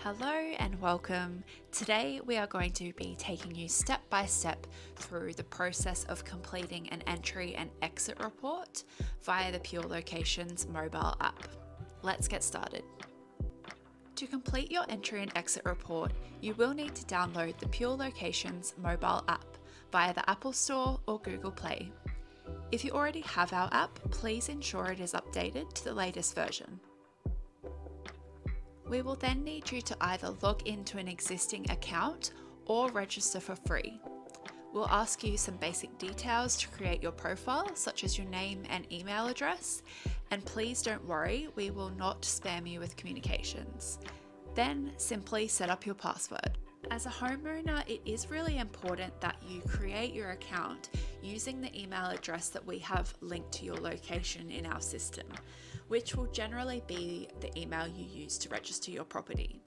Hello and welcome. Today we are going to be taking you step by step through the process of completing an entry and exit report via the Pure Locations mobile app. Let's get started. To complete your entry and exit report, you will need to download the Pure Locations mobile app via the Apple Store or Google Play. If you already have our app, please ensure it is updated to the latest version. We will then need you to either log into an existing account or register for free. We'll ask you some basic details to create your profile, such as your name and email address, and please don't worry, we will not spam you with communications. Then simply set up your password. As a homeowner, it is really important that you create your account using the email address that we have linked to your location in our system, which will generally be the email you use to register your property.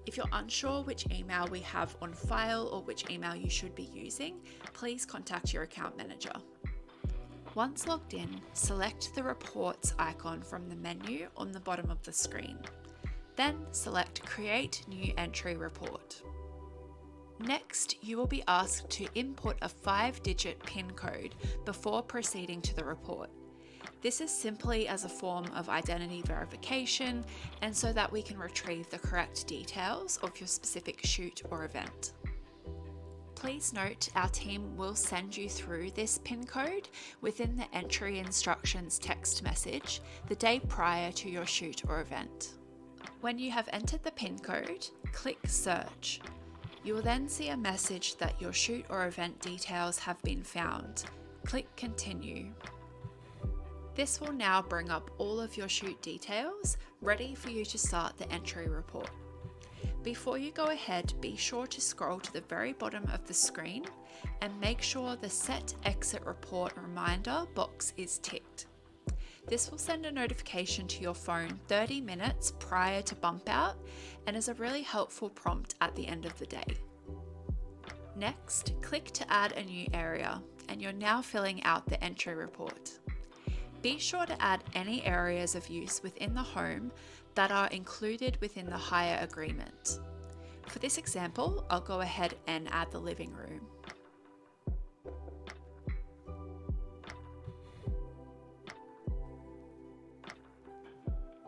If you're unsure which email we have on file or which email you should be using, please contact your account manager. Once logged in, select the reports icon from the menu on the bottom of the screen. Then select Create New Entry Report. Next, you will be asked to input a 5-digit PIN code before proceeding to the report. This is simply as a form of identity verification and so that we can retrieve the correct details of your specific shoot or event. Please note our team will send you through this PIN code within the entry instructions text message the day prior to your shoot or event. When you have entered the PIN code, click Search. You will then see a message that your shoot or event details have been found. Click Continue. This will now bring up all of your shoot details, ready for you to start the entry report. Before you go ahead, be sure to scroll to the very bottom of the screen and make sure the Set Exit Report Reminder box is ticked. This will send a notification to your phone 30 minutes prior to bump out and is a really helpful prompt at the end of the day. Next, click to add a new area and you're now filling out the entry report. Be sure to add any areas of use within the home that are included within the hire agreement. For this example, I'll go ahead and add the living room.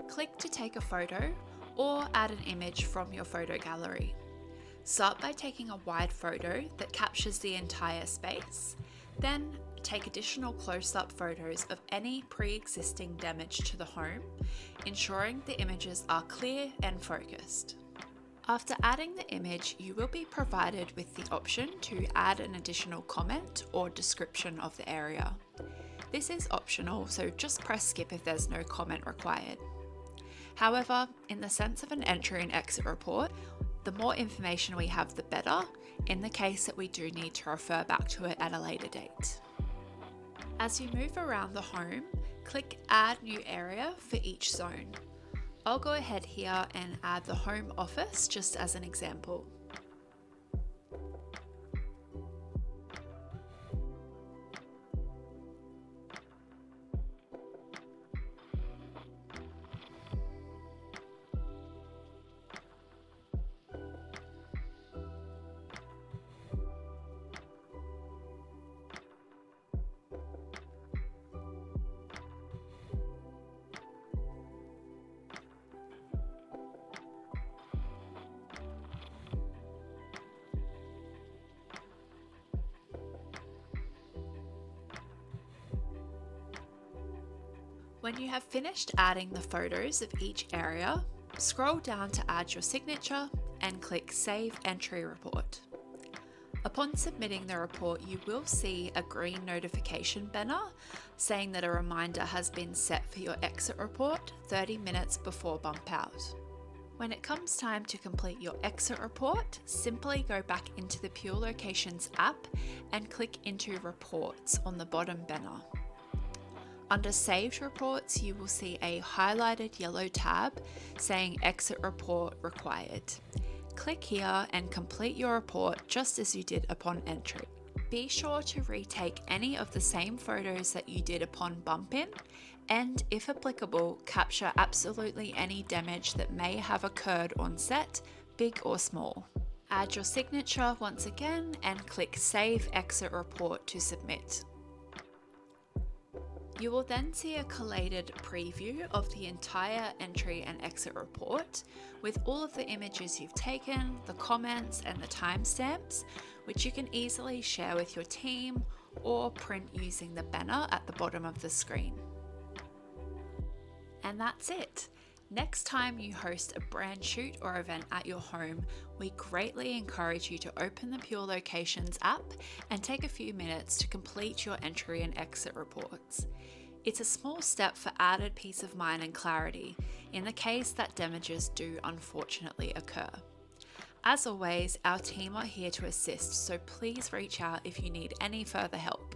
Click to take a photo or add an image from your photo gallery. Start by taking a wide photo that captures the entire space. Then take additional close-up photos of any pre-existing damage to the home, ensuring the images are clear and focused. After adding the image, you will be provided with the option to add an additional comment or description of the area. This is optional, so just press skip if there's no comment required. However, in the sense of an entry and exit report, the more information we have, the better, in the case that we do need to refer back to it at a later date. As you move around the home, click Add New Area for each zone. I'll go ahead here and add the home office just as an example. When you have finished adding the photos of each area, scroll down to add your signature and click Save Entry Report. Upon submitting the report, you will see a green notification banner saying that a reminder has been set for your exit report 30 minutes before bump out. When it comes time to complete your exit report, simply go back into the Pure Locations app and click into Reports on the bottom banner. Under Saved Reports, you will see a highlighted yellow tab saying Exit Report Required. Click here and complete your report just as you did upon entry. Be sure to retake any of the same photos that you did upon bump in and if applicable, capture absolutely any damage that may have occurred on set, big or small. Add your signature once again and click Save Exit Report to submit. You will then see a collated preview of the entire entry and exit report with all of the images you've taken, the comments and the timestamps, which you can easily share with your team or print using the banner at the bottom of the screen. And that's it. Next time you host a brand shoot or event at your home, we greatly encourage you to open the Pure Locations app and take a few minutes to complete your entry and exit reports. It's a small step for added peace of mind and clarity in the case that damages do unfortunately occur. As always, our team are here to assist, so please reach out if you need any further help.